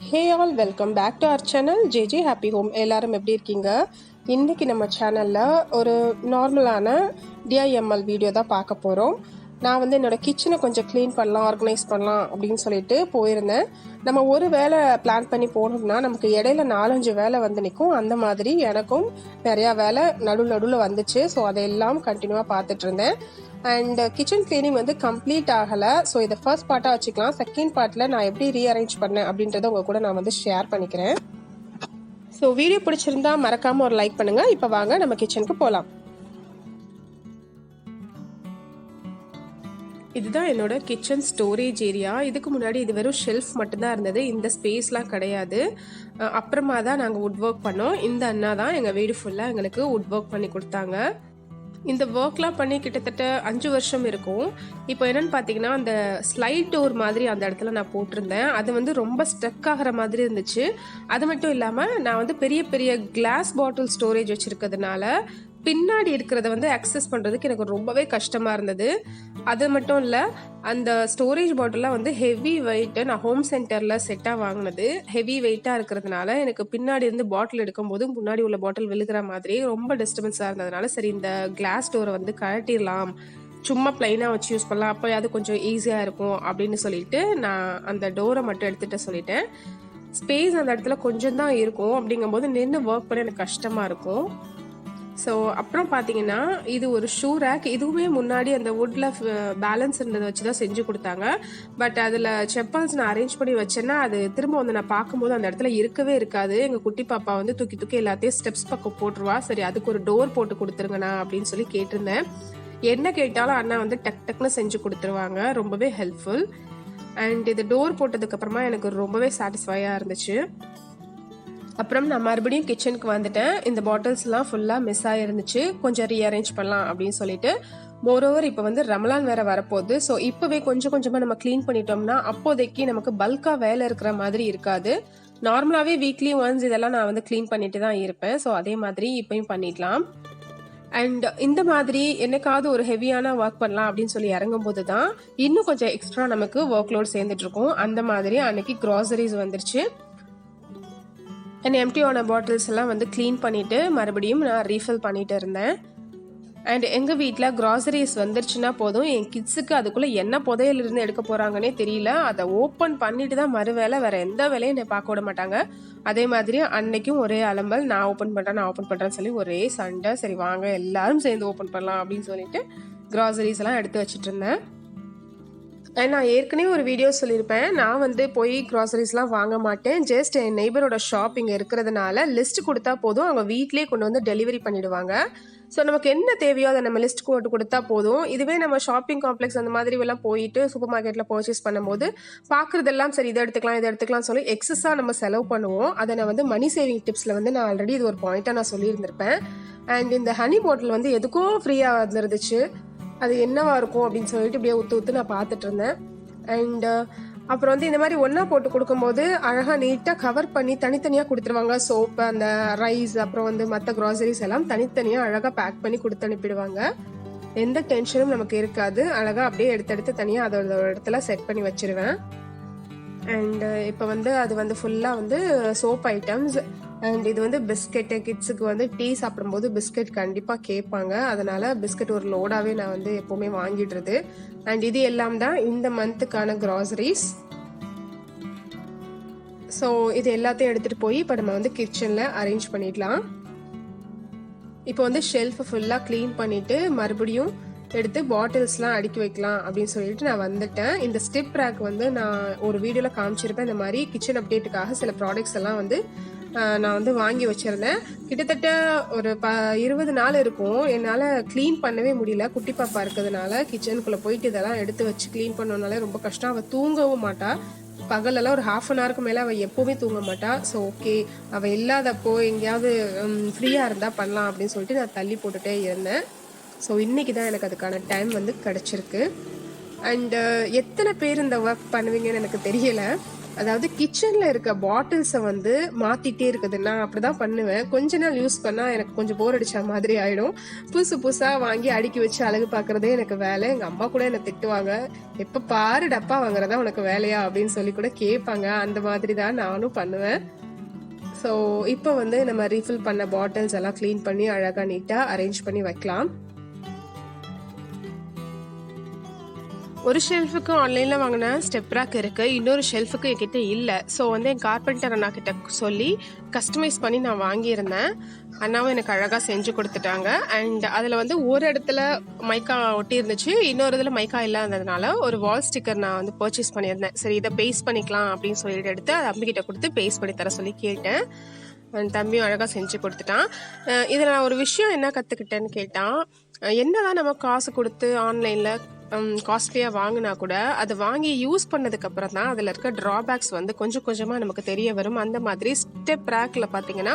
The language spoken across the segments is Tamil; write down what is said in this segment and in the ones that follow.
Hey all welcome back to our channel JJ Happy Home. எல்லாரும் எப்படி இருக்கீங்க? இன்றைக்கி நம்ம சேனலில் ஒரு நார்மலான டிஐஎம்எல் வீடியோ தான் பார்க்க போகிறோம். நான் வந்து என்னோடய கிச்சனை கொஞ்சம் க்ளீன் பண்ணலாம், ஆர்கனைஸ் பண்ணலாம் அப்படின்னு சொல்லிட்டு போயிருந்தேன். நம்ம ஒரு வேலை பிளான் பண்ணி போனோம்னா நமக்கு இடையில 4-5 வேலை வந்து நிற்கும். அந்த மாதிரி எனக்கும் நிறையா வேலை நடுவில் வந்துச்சு. ஸோ அதையெல்லாம் கண்டினியூவாக பார்த்துட்டு இருந்தேன். அண்ட் கிச்சன் கிளீனிங் வந்து கம்ப்ளீட் ஆகலை. ஸோ இதை ஃபர்ஸ்ட் பார்ட்டாக வச்சுக்கலாம். செகண்ட் பார்ட்டில் நான் எப்படி ரீஅரேஞ்ச் பண்ணேன் அப்படின்றத உங்கள் கூட நான் வந்து ஷேர் பண்ணிக்கிறேன். ஸோ வீடியோ பிடிச்சிருந்தா மறக்காமல் ஒரு லைக் பண்ணுங்கள். இப்போ வாங்க நம்ம கிச்சனுக்கு போகலாம். இதுதான் என்னோட கிச்சன் ஸ்டோரேஜ் ஏரியா. இதுக்கு முன்னாடி இது வெறும் ஷெல்ஃப் மட்டும்தான் இருந்தது, இந்த ஸ்பேஸ்லாம் கிடையாது. அப்புறமா தான் நாங்கள் வுட் ஒர்க் பண்ணோம். இந்த அண்ணா தான் எங்கள் வீடு ஃபுல்லாக எங்களுக்கு வுட் ஒர்க் பண்ணி கொடுத்தாங்க. இந்த ஒர்க்லாம் பண்ணி கிட்டத்தட்ட 5 வருஷம் இருக்கும். இப்போ என்னென்னு பார்த்தீங்கன்னா, அந்த ஸ்லைட் டோர் மாதிரி அந்த இடத்துல நான் போட்டிருந்தேன். அது வந்து ரொம்ப ஸ்டக் ஆகிற மாதிரி இருந்துச்சு. அது மட்டும் இல்லாமல் நான் வந்து பெரிய பெரிய கிளாஸ் பாட்டில் ஸ்டோரேஜ் வச்சுருக்கிறதுனால பின்னாடி இருக்கிறத வந்து அக்சஸ் பண்ணுறதுக்கு எனக்கு ரொம்பவே கஷ்டமாக இருந்தது. அது மட்டும் இல்லை, அந்த ஸ்டோரேஜ் பாட்டிலாம் வந்து ஹெவி வெயிட்டு. நான் ஹோம் சென்டரில் செட்டாக வாங்கினது. ஹெவி வெயிட்டாக இருக்கிறதுனால எனக்கு பின்னாடி இருந்து பாட்டில் எடுக்கும்போது முன்னாடி உள்ள பாட்டில் விழுகிற மாதிரி ரொம்ப டிஸ்டர்பன்ஸாக இருந்ததுனால, சரி இந்த கிளாஸ் டோரை வந்து கழட்டிடலாம், சும்மா பிளைனாக வச்சு யூஸ் பண்ணலாம், அப்போ அது கொஞ்சம் ஈஸியாக இருக்கும் அப்படின்னு சொல்லிட்டு நான் அந்த டோரை மட்டும் எடுத்துகிட்ட சொல்லிட்டேன். ஸ்பேஸ் அந்த இடத்துல கொஞ்சம் தான் இருக்கும். அப்படிங்கும்போது நின்று ஒர்க் பண்ண எனக்கு கஷ்டமாக இருக்கும். ஸோ அப்புறம் பார்த்தீங்கன்னா, இது ஒரு ஷூ ரேக். இதுவுமே முன்னாடி அந்த வுட்டில் பேலன்ஸ் இருந்ததை வச்சு தான் செஞ்சு கொடுத்தாங்க. பட் அதில் செப்பல்ஸ் நான் அரேஞ்ச் பண்ணி வச்சேன்னா அது திரும்ப வந்து நான் பார்க்கும்போது அந்த இடத்துல இருக்கவே இருக்காது. எங்கள் குட்டி பாப்பா வந்து தூக்கி தூக்கி எல்லாத்தையும் ஸ்டெப்ஸ் பக்கம் போட்டுருவா. சரி அதுக்கு ஒரு டோர் போட்டு கொடுத்துருங்கண்ணா அப்படின்னு சொல்லி கேட்டிருந்தேன். என்ன கேட்டாலும் அண்ணா வந்து டக் டக்குன்னு செஞ்சு கொடுத்துருவாங்க. ரொம்பவே ஹெல்ப்ஃபுல். அண்ட் இது டோர் போட்டதுக்கப்புறமா எனக்கு ரொம்பவே சாட்டிஸ்ஃபையாக இருந்துச்சு. அப்புறம் நான் மறுபடியும் கிச்சனுக்கு வந்துட்டேன். இந்த பாட்டில்ஸ்லாம் ஃபுல்லாக மிஸ் ஆகிருந்துச்சு, கொஞ்சம் ரீஅரேஞ்ச் பண்ணலாம் அப்படின்னு சொல்லிட்டு. மோரோவர் இப்போ வந்து ரமலான் வேற வரப்போகுது. ஸோ இப்போவே கொஞ்சம் கொஞ்சமாக நம்ம க்ளீன் பண்ணிட்டோம்னா அப்போதைக்கு நமக்கு பல்காக வேலை இருக்கிற மாதிரி இருக்காது. நார்மலாகவே வீக்லி ஒன்ஸ் இதெல்லாம் நான் வந்து க்ளீன் பண்ணிட்டு தான் இருப்பேன். ஸோ அதே மாதிரி இப்போயும் பண்ணிடலாம். அண்ட் இந்த மாதிரி என்னைக்காவது ஒரு ஹெவியான ஒர்க் பண்ணலாம் அப்படின்னு சொல்லி இறங்கும்போது தான் இன்னும் கொஞ்சம் எக்ஸ்ட்ரா நமக்கு ஒர்க் லோட் சேர்ந்துட்டு இருக்கும். அந்த மாதிரி அன்னைக்கு க்ராசரிஸ் வந்துருச்சு. அண்ட் எம்டியான பாட்டில்ஸ் எல்லாம் வந்து க்ளீன் பண்ணிவிட்டு மறுபடியும் நான் ரீஃபில் பண்ணிட்டு இருந்தேன். அண்ட் எங்கள் வீட்டில் க்ராசரிஸ் வந்துருச்சுன்னா போதும், என் கிட்ஸுக்கு அதுக்குள்ளே என்ன புதையிலிருந்து எடுக்க போகிறாங்கன்னே தெரியல. அதை ஓப்பன் பண்ணிட்டு தான் மறு வேலை, வேறு எந்த வேலையும் என்னை பார்க்க விட மாட்டாங்க. அதே மாதிரி அன்னைக்கும் ஒரே அலம்பல், நான் ஓப்பன் பண்ணுறேன்னு சொல்லி ஒரே சண்டை. சரி வாங்க எல்லாரும் சேர்ந்து ஓப்பன் பண்ணலாம் அப்படின்னு சொல்லிட்டு க்ராசரிஸ் எல்லாம் எடுத்து வச்சுட்டு இருந்தேன். நான் ஏற்கனவே ஒரு வீடியோ சொல்லியிருப்பேன், நான் வந்து போய் க்ராசரிஸ்லாம் வாங்க மாட்டேன். ஜஸ்ட் என் நெய்பரோட ஷாப் இங்கே இருக்கிறதுனால லிஸ்ட் கொடுத்தா போதும், அவங்க வீட்டிலே கொண்டு வந்து டெலிவரி பண்ணிவிடுவாங்க. ஸோ நமக்கு என்ன தேவையோ அதை நம்ம லிஸ்ட் போட்டு கொடுத்தா போதும். இதுவே நம்ம ஷாப்பிங் காம்ப்ளெக்ஸ் அந்த மாதிரி எல்லாம் போயிட்டு சூப்பர் மார்க்கெட்டில் பர்ச்சேஸ் பண்ணும்போது பார்க்குறதெல்லாம் சரி இதை எடுத்துக்கலாம் சொல்லி எக்ஸஸாக நம்ம செலவு பண்ணுவோம். அதை நான் வந்து மணி சேவிங் டிப்ஸில் வந்து நான் ஆல்ரெடி இது ஒரு பாயிண்ட்டாக நான் சொல்லியிருந்திருப்பேன். அண்ட் இந்த ஹனி பாட்டில் வந்து எதுக்கும் ஃப்ரீயாக வந்துருந்துச்சு. அது என்னவா இருக்கும் அப்படின்னு சொல்லிட்டு இப்படியே ஊற்று நான் பார்த்துட்டு இருந்தேன். அண்ட் அப்புறம் வந்து இந்த மாதிரி ஒன்றா போட்டு கொடுக்கும்போது அழகாக நீட்டாக கவர் பண்ணி தனித்தனியாக கொடுத்துருவாங்க. சோப்பு, அந்த ரைஸ், அப்புறம் வந்து மற்ற க்ராசரிஸ் எல்லாம் தனித்தனியாக அழகாக பேக் பண்ணி கொடுத்து அனுப்பிடுவாங்க. எந்த டென்ஷனும் நமக்கு இருக்காது. அழகாக அப்படியே எடுத்து தனியாக அதோட இடத்துல செட் பண்ணி வச்சிருவேன். அண்ட் இப்போ வந்து அது வந்து ஃபுல்லாக வந்து சோப் ஐட்டம்ஸ். அண்ட் இது வந்து பிஸ்கெட்டு, கிட்ஸுக்கு வந்து டீ சாப்பிடும்போது பிஸ்கெட் கண்டிப்பாக கேட்பாங்க. அதனால் பிஸ்கெட் ஒரு லோடாகவே நான் வந்து எப்போவுமே வாங்கிடுறது. அண்ட் இது எல்லாம் தான் இந்த மந்த்துக்கான க்ராசரிஸ். ஸோ இது எல்லாத்தையும் எடுத்துகிட்டு போய் இப்போ நம்ம வந்து கிச்சனில் அரேஞ்ச் பண்ணிடலாம். இப்போ வந்து ஷெல்ஃபை ஃபுல்லாக க்ளீன் பண்ணிவிட்டு மறுபடியும் எடுத்து பாட்டில்ஸ்லாம் அடுக்கி வைக்கலாம் அப்படின்னு சொல்லிட்டு நான் வந்துட்டேன். இந்த ஸ்டிப் ரேக் வந்து நான் ஒரு வீடியோவில் காமிச்சிருப்பேன். இந்த மாதிரி கிச்சன் அப்டேட்டுக்காக சில ப்ராடக்ட்ஸ் எல்லாம் வந்து நான் வந்து வாங்கி வச்சுருந்தேன். கிட்டத்தட்ட ஒரு 20 நாள் இருக்கும். என்னால் க்ளீன் பண்ணவே முடியல. குட்டி பாப்பா இருக்கிறதுனால கிச்சனுக்குள்ளே போயிட்டு இதெல்லாம் எடுத்து வச்சு க்ளீன் பண்ணனாலே ரொம்ப கஷ்டம். அவள் தூங்கவும் மாட்டா. பகலெல்லாம் ஒரு 1/2 hour மேலே அவள் எப்போவுமே தூங்க மாட்டா. ஸோ ஓகே, அவள் இல்லாதப்போ எங்கேயாவது ஃப்ரீயாக இருந்தால் பண்ணலாம் அப்படின்னு சொல்லிட்டு நான் தள்ளி போட்டுகிட்டே இருந்தேன். ஸோ இன்றைக்கி தான் எனக்கு அதுக்கான டைம் வந்து கிடச்சிருக்கு. அண்டு எத்தனை பேர் இந்த ஒர்க் பண்ணுவீங்கன்னு எனக்கு தெரியலை. அதாவது கிச்சனில் இருக்க பாட்டில்ஸை வந்து மாற்றிட்டே இருக்குது. நான் அப்படி தான் பண்ணுவேன். கொஞ்ச நாள் யூஸ் பண்ணால் எனக்கு கொஞ்சம் போர் அடித்த மாதிரி ஆகிடும். புதுசாக வாங்கி அடுக்கி வச்சு அழகு பார்க்குறதே எனக்கு வேலை. எங்கள் அம்மா கூட என்னை திட்டுவாங்க, எப்போ பாரு டப்பா வாங்குறதா உனக்கு வேலையா அப்படின்னு சொல்லி கூட கேட்பாங்க. அந்த மாதிரி தான் நானும் பண்ணுவேன். ஸோ இப்போ வந்து நம்ம ரீஃபில் பண்ண பாட்டில்ஸ் எல்லாம் க்ளீன் பண்ணி அழகாக நீட்டாக அரேஞ்ச் பண்ணி வைக்கலாம். ஒரு ஷெல்ஃபுக்கு ஆன்லைனில் வாங்கின ஸ்டெப் ரேக் இருக்குது, இன்னொரு ஷெல்ஃபுக்கு என்கிட்ட இல்லை. ஸோ வந்து என் கார்பெண்டர் அண்ணா கிட்ட சொல்லி கஸ்டமைஸ் பண்ணி நான் வாங்கியிருந்தேன். அண்ணாவும் எனக்கு அழகாக செஞ்சு கொடுத்துட்டாங்க. அண்ட் அதில் வந்து ஒரு இடத்துல மைக்கா ஒட்டி இருந்துச்சு, இன்னொரு இதில் மைக்கா இல்லாததுனால ஒரு வால் ஸ்டிக்கர் நான் வந்து பர்ச்சேஸ் பண்ணியிருந்தேன். சரி இதை பேஸ்ட் பண்ணிக்கலாம் அப்படின்னு சொல்லிட்டு எடுத்து அதை அம்பிக்கிட்ட கொடுத்து பேஸ்ட் பண்ணி தர சொல்லி கேட்டேன். என் தம்பியும் அழகாக செஞ்சு கொடுத்துட்டான். இதில் நான் ஒரு விஷயம் என்ன கற்றுக்கிட்டேன்னு கேட்டால், என்னதான் நம்ம காசு கொடுத்து ஆன்லைனில் காஸ்ட்லியாக வாங்கினா கூட அதை வாங்கி யூஸ் பண்ணதுக்கு அப்புறம் தான் அதில் இருக்க ட்ராபேக்ஸ் வந்து கொஞ்சம் கொஞ்சமாக நமக்கு தெரிய வரும். அந்த மாதிரி ஸ்டெப் ரேக்கில் பார்த்தீங்கன்னா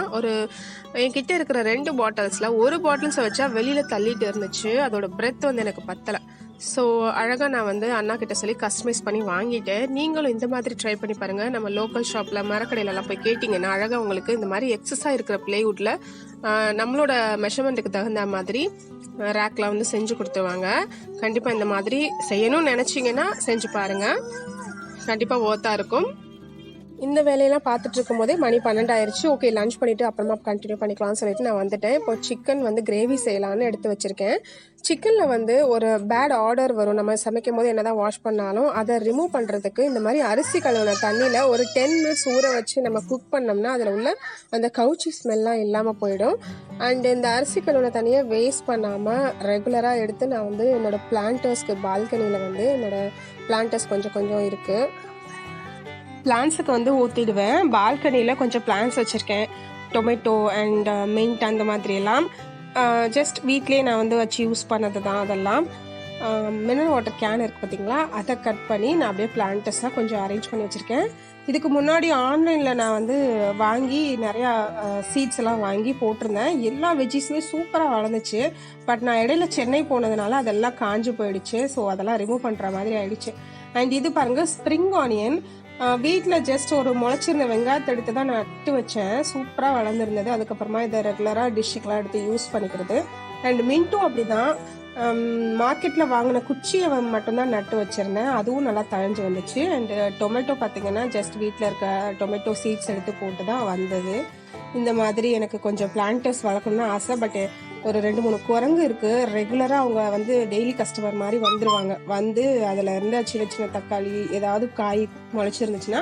என்கிட்ட இருக்கிற 2 பாட்டில்ஸில் ஒரு பாட்டில்ஸை வச்சா வெளியில் தள்ளிட்டு இருந்துச்சு. அதோட பிரெத் வந்து எனக்கு பத்தலை. ஸோ அழகாக நான் வந்து அண்ணா கிட்ட சொல்லி கஸ்டமைஸ் பண்ணி வாங்கிட்டேன். நீங்களும் இந்த மாதிரி ட்ரை பண்ணி பாருங்கள். நம்ம லோக்கல் ஷாப்பில் மரக்கடையிலலாம் போய் கேட்டிங்கன்னா அழகாக உங்களுக்கு இந்த மாதிரி எக்ஸஸாக இருக்கிற பிளேவுட்டில் நம்மளோட மெஷர்மெண்ட்டுக்கு தகுந்த மாதிரி ரேக்கில் வந்து செஞ்சு கொடுத்துருவாங்க. கண்டிப்பாக இந்த மாதிரி செய்யணும்னு நினச்சிங்கன்னா செஞ்சு பாருங்கள், கண்டிப்பாக ஒர்த்தாக இருக்கும். இந்த வேலையெல்லாம் பார்த்துட்டு இருக்கும் போதே மணி 12 ஆயிடுச்சு. ஓகே லஞ்ச் பண்ணிவிட்டு அப்புறமா கண்டினியூ பண்ணிக்கலாம்னு சொல்லிட்டு நான் வந்துட்டேன். இப்போ சிக்கன் வந்து கிரேவி செய்யலான்னு எடுத்து வச்சுருக்கேன். சிக்கனில் வந்து ஒரு பேட் ஆர்டர் வரும். நம்ம சமைக்கும் போது என்ன தான் வாஷ் பண்ணாலும் அதை ரிமூவ் பண்ணுறதுக்கு இந்த மாதிரி அரிசி கழுவுன தண்ணியில் ஒரு 10 மினிட்ஸ் ஊற வச்சு நம்ம குக் பண்ணோம்னா அதில் உள்ள அந்த கவுச்சி ஸ்மெல்லாம் இல்லாமல் போயிடும். அண்ட் இந்த அரிசி கழுவுன தண்ணியை வேஸ்ட் பண்ணாமல் ரெகுலராக எடுத்து நான் வந்து என்னோடய பிளான்டர்ஸ்க்கு பால்கனியில் வந்து என்னோடய பிளான்டர்ஸ் கொஞ்சம் இருக்குது, பிளான்ஸுக்கு வந்து ஊற்றிடுவேன். பால்கனியில் கொஞ்சம் பிளான்ஸ் வச்சுருக்கேன், டொமேட்டோ அண்ட் மின்ட் அந்த மாதிரியெல்லாம். ஜஸ்ட் வீட்லேயே நான் வந்து வச்சு யூஸ் பண்ணது தான் அதெல்லாம். மினரல் வாட்டர் கேன் இருக்குது பார்த்தீங்களா, அதை கட் பண்ணி நான் அப்படியே பிளான்டர்ஸ்லாம் கொஞ்சம் அரேஞ்ச் பண்ணி வச்சுருக்கேன். இதுக்கு முன்னாடி ஆன்லைனில் நான் வந்து வாங்கி நிறையா சீட்ஸ் எல்லாம் வாங்கி போட்டிருந்தேன். எல்லா வெஜ்ஜீஸுமே சூப்பராக வளர்ந்துச்சு. பட் நான் இடையில சென்னை போனதுனால அதெல்லாம் காஞ்சு போயிடுச்சு. ஸோ அதெல்லாம் ரிமூவ் பண்ணுற மாதிரி ஆயிடுச்சு. அண்ட் இது பாருங்கள் ஸ்ப்ரிங் ஆனியன். வீட்டில் ஜஸ்ட் ஒரு முளைச்சிருந்த வெங்காயத்தை எடுத்து தான் நான் நட்டு வச்சேன். சூப்பராக வளர்ந்துருந்தது. அதுக்கப்புறமா இதை ரெகுலராக டிஷ்ஷுக்கெலாம் எடுத்து யூஸ் பண்ணிக்கிறது. அண்ட் மின்ட்டும் அப்படி தான், மார்க்கெட்டில் வாங்கின குச்சியை மட்டும்தான் நட்டு வச்சுருந்தேன். அதுவும் நல்லா தழைஞ்சு வந்துச்சு. அண்டு டொமேட்டோ பார்த்திங்கன்னா ஜஸ்ட் வீட்டில் இருக்க டொமேட்டோ சீட்ஸ் எடுத்து போட்டு தான் வந்தது. இந்த மாதிரி எனக்கு கொஞ்சம் பிளான்டர்ஸ் வளர்க்கணும்னு ஆசை. பட் ஒரு 2-3 குரங்கு இருக்குது. ரெகுலராக அவங்க வந்து டெய்லி கஸ்டமர் மாதிரி வந்துடுவாங்க. வந்து அதில் இருந்த சின்ன தக்காளி ஏதாவது காய் முளைச்சிருந்துச்சுன்னா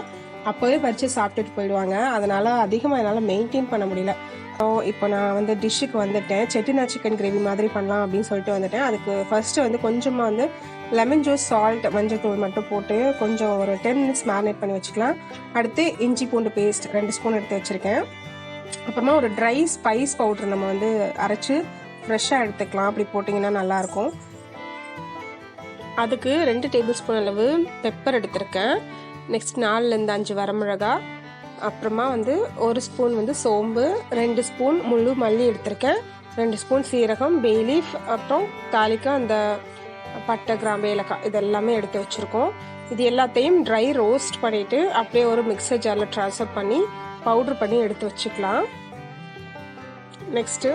அப்போவே பறித்து சாப்பிட்டுட்டு போயிடுவாங்க. அதனால் அதிகமாக என்னால் மெயின்டைன் பண்ண முடியல. இப்போ நான் வந்து டிஷ்ஷுக்கு வந்துட்டேன். செட்டிநாடு சிக்கன் கிரேவி மாதிரி பண்ணலாம் அப்படின்னு சொல்லிட்டு வந்துட்டேன். அதுக்கு ஃபர்ஸ்ட்டு வந்து கொஞ்சமாக வந்து லெமன் ஜூஸ், சால்ட், மஞ்சள் தூள் மட்டும் போட்டு கொஞ்சம் ஒரு 10 மினிட்ஸ் மேரினேட் பண்ணி வச்சுக்கலாம். அடுத்து இஞ்சி பூண்டு பேஸ்ட் 2 ஸ்பூன் எடுத்து வச்சுருக்கேன். அப்புறமா ஒரு ட்ரை ஸ்பைஸ் பவுட்ரு நம்ம வந்து அரைச்சி ஃப்ரெஷ்ஷாக எடுத்துக்கலாம். அப்படி போட்டிங்கன்னா நல்லாயிருக்கும். அதுக்கு 2 டேபிள் ஸ்பூன் அளவு பெப்பர் எடுத்திருக்கேன். நெக்ஸ்ட் 4-5 வரமிளகா, அப்புறமா வந்து 1 ஸ்பூன் வந்து சோம்பு, 2 ஸ்பூன் முழு மல்லி எடுத்திருக்கேன், 2 ஸ்பூன் சீரகம், பே லீஃப், அப்புறம் தாளிக்க அந்த பட்டை, கிராம்பு, ஏலக்காய் இதெல்லாமே எடுத்து வச்சுருக்கோம். இது எல்லாத்தையும் ட்ரை ரோஸ்ட் பண்ணிவிட்டு அப்படியே ஒரு மிக்சர் ஜாரில் ட்ரான்ஸ்ஃபர் பண்ணி பவுட்ரு பண்ணி எடுத்து வச்சுக்கலாம். நெக்ஸ்ட்டு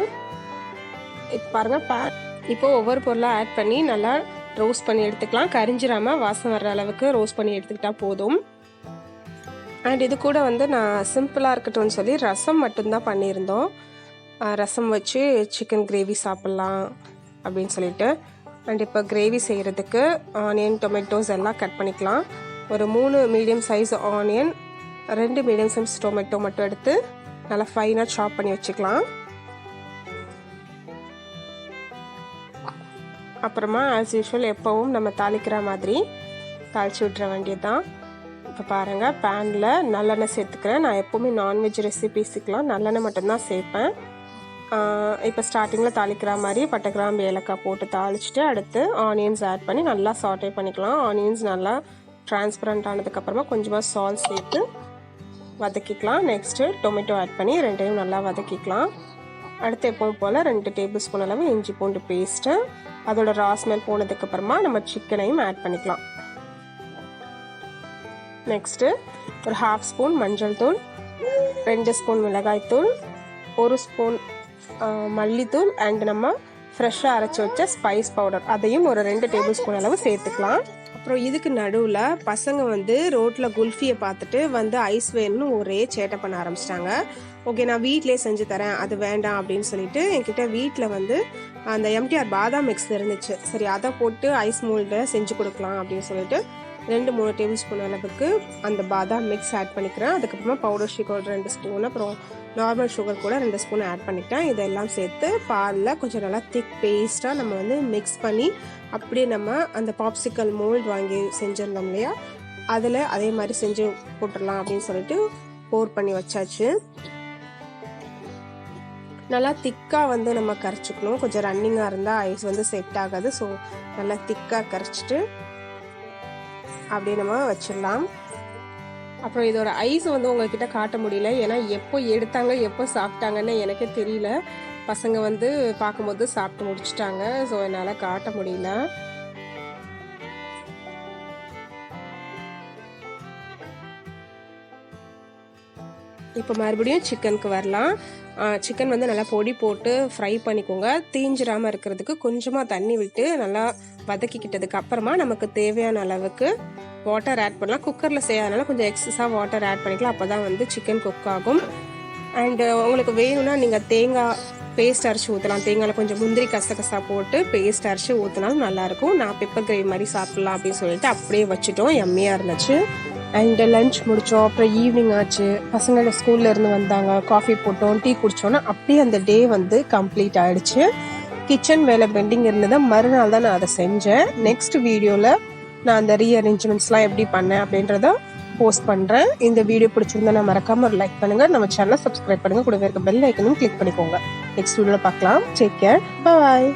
இப்போ பாருங்கள், இப்போ ஒவ்வொரு பொருளாக ஆட் பண்ணி நல்லா ரோஸ்ட் பண்ணி எடுத்துக்கலாம். கரிஞ்சிராமல் வாசம் வர்ற அளவுக்கு ரோஸ்ட் பண்ணி எடுத்துக்கிட்டால் போதும். அண்ட் இது கூட வந்து நான் சிம்பிளாக இருக்கட்டும்னு சொல்லி ரசம் மட்டும்தான் பண்ணியிருந்தோம். ரசம் வச்சு சிக்கன் கிரேவி சாப்பிட்லாம் அப்படின்னு சொல்லிட்டு. அண்ட் இப்போ கிரேவி செய்கிறதுக்கு ஆனியன், டொமேட்டோஸ் எல்லாம் கட் பண்ணிக்கலாம். ஒரு 3 medium size onion, 2 medium size tomato மட்டும் எடுத்து நல்லா ஃபைனாக சாப் பண்ணி வச்சுக்கலாம். அப்புறமா ஆஸ் யூஷுவல் எப்போவும் நம்ம தாளிக்கிற மாதிரி தாளித்து விட்டுற வேண்டியது தான். இப்போ பாருங்கள், பேனில் நல்லெண்ணெய் சேர்த்துக்கிறேன். நான் எப்போவுமே நான்வெஜ் ரெசிபீஸுக்கெலாம் நல்லெண்ணெய் மட்டும்தான் சேர்ப்பேன். இப்போ ஸ்டார்டிங்கில் தாளிக்கிற மாதிரி பட்டை, கிராம்பு, ஏலக்காய் போட்டு தாளிச்சிட்டு அடுத்து ஆனியன்ஸ் ஆட் பண்ணி நல்லா சாட்டே பண்ணிக்கலாம். ஆனியன்ஸ் நல்லா டிரான்ஸ்பரண்ட் ஆனதுக்கப்புறமா கொஞ்சமாக சால்ட் சேர்த்து வதக்கிக்கலாம். நெக்ஸ்ட்டு டொமேட்டோ ஆட் பண்ணி 2யும் நல்லா வதக்கிக்கலாம். அடுத்து எப்பவும் போல் 2 டேபிள் ஸ்பூன் அளவு இஞ்சி பூண்டு பேஸ்ட்டு, அதோட ரா ஸ்மெல் போனதுக்கப்புறமா நம்ம சிக்கனையும் ஆட் பண்ணிக்கலாம். நெக்ஸ்ட்டு ஒரு 1/2 ஸ்பூன் மஞ்சள் தூள், 2 ஸ்பூன் மிளகாய் தூள், 1 ஸ்பூன் மல்லித்தூள் அண்ட் நம்ம ஃப்ரெஷ்ஷாக அரைச்சி வச்ச ஸ்பைஸ் பவுடர் அதையும் ஒரு 2 டேபிள் ஸ்பூன் அளவு சேர்த்துக்கலாம். அப்புறம் இதுக்கு நடுவில் பசங்க வந்து ரோட்டில் குல்ஃபியை பார்த்துட்டு வந்து ஐஸ் வேணும்னு ஒரே சேட்டை பண்ண ஆரம்பிச்சிட்டாங்க. ஓகே, நான் வீட்டிலே செஞ்சு தரேன், அது வேண்டாம் அப்படின்னு சொல்லிட்டு என்கிட்ட வீட்டில் வந்து அந்த எம்டிஆர் பாதாம் மிக்ஸ் இருந்துச்சு. சரி, அதை போட்டு ஐஸ் மோல்டை செஞ்சு கொடுக்கலாம் அப்படின்னு சொல்லிட்டு 2-3 டேபிள் ஸ்பூன் அளவுக்கு அந்த பாதாம் மிக்ஸ் ஆட் பண்ணிக்கிறேன். அதுக்கப்புறமா பவுடர் சுகர் 2 ஸ்பூன், அப்புறம் நார்மல் சுகர் கூட 2 ஸ்பூன் ஆட் பண்ணிட்டேன். இதெல்லாம் சேர்த்து பாலில் கொஞ்சம் நல்லா திக் பேஸ்ட்டாக நம்ம வந்து மிக்ஸ் பண்ணி அப்படியே நம்ம அந்த பாப்சிக்கல் மோல்டு வாங்கி செஞ்சுருந்தோம் இல்லையா, அதில் அதே மாதிரி செஞ்சு போட்டுடலாம் அப்படின்னு சொல்லிட்டு போர் பண்ணி வச்சாச்சு. நல்லா திக்காக வந்து நம்ம கரைச்சிக்கணும். கொஞ்சம் ரன்னிங்காக இருந்தால் ஐஸ் வந்து செட் ஆகாது. ஸோ நல்லா திக்காக கரைச்சிட்டு அப்படியே நம்ம வச்சிடலாம். அப்புறம் இதோட ஐஸ் வந்து உங்ககிட்ட காட்ட முடியல, ஏன்னா எப்போ எடுத்தாங்க எப்போ சாப்பிட்டாங்கன்னு எனக்கே தெரியல. பசங்க வந்து பார்க்கும்போது சாப்பிட்டு முடிச்சிட்டாங்க. ஸோ என்னால் காட்ட முடியல. இப்போ மறுபடியும் சிக்கனுக்கு வரலாம். சிக்கன் வந்து நல்லா பொடி போட்டு ஃப்ரை பண்ணிக்கோங்க. தீஞ்சிராமல் இருக்கிறதுக்கு கொஞ்சமாக தண்ணி விட்டு நல்லா வதக்கிக்கிட்டதுக்கு அப்புறமா நமக்கு தேவையான அளவுக்கு வாட்டர் ஆட் பண்ணலாம். குக்கரில் செய்யாதனால கொஞ்சம் எக்ஸஸாக வாட்டர் ஆட் பண்ணிக்கலாம், அப்போ தான் வந்து சிக்கன் குக் ஆகும். அண்டு உங்களுக்கு வேணும்னா நீங்கள் தேங்காய் பேஸ்ட் அரைச்சி ஊற்றலாம். தேங்காயில் கொஞ்சம் முந்திரி கசகசா போட்டு பேஸ்ட் அரைச்சி ஊற்றினாலும் நல்லாயிருக்கும். நான் பெப்பர் கிரேவி மாதிரி சாப்பிட்லாம் அப்படின்னு சொல்லிட்டு அப்படியே வச்சுட்டோம். எம்மியாக இருந்துச்சு. அண்டு லஞ்ச் முடித்தோம். அப்புறம் ஈவினிங் ஆச்சு, பசங்களோட ஸ்கூல்ல இருந்து வந்தாங்க, காஃபி போட்டோம், டீ குடித்தோன்னா அப்படியே அந்த டே வந்து கம்ப்ளீட் ஆகிடுச்சு. கிச்சன் வேலை பெண்டிங் இருந்ததை மறுநாள் தான் நான் அதை செஞ்சேன். நெக்ஸ்ட் வீடியோவில் நான் அந்த ரீஅரேஞ்ச்மெண்ட்ஸ்லாம் எப்படி பண்ணேன் அப்படின்றத போஸ்ட் பண்ணுறேன். இந்த வீடியோ பிடிச்சிருந்தா நான் மறக்காமல் ஒரு லைக் பண்ணுங்கள், நம்ம சேனலை சப்ஸ்கிரைப் பண்ணுங்கள், கூடவே இருக்க பெல் ஐக்கனும் கிளிக் பண்ணிக்கோங்க. நெக்ஸ்ட் வீடியோவில் பார்க்கலாம். டேக் கேர், பாய்.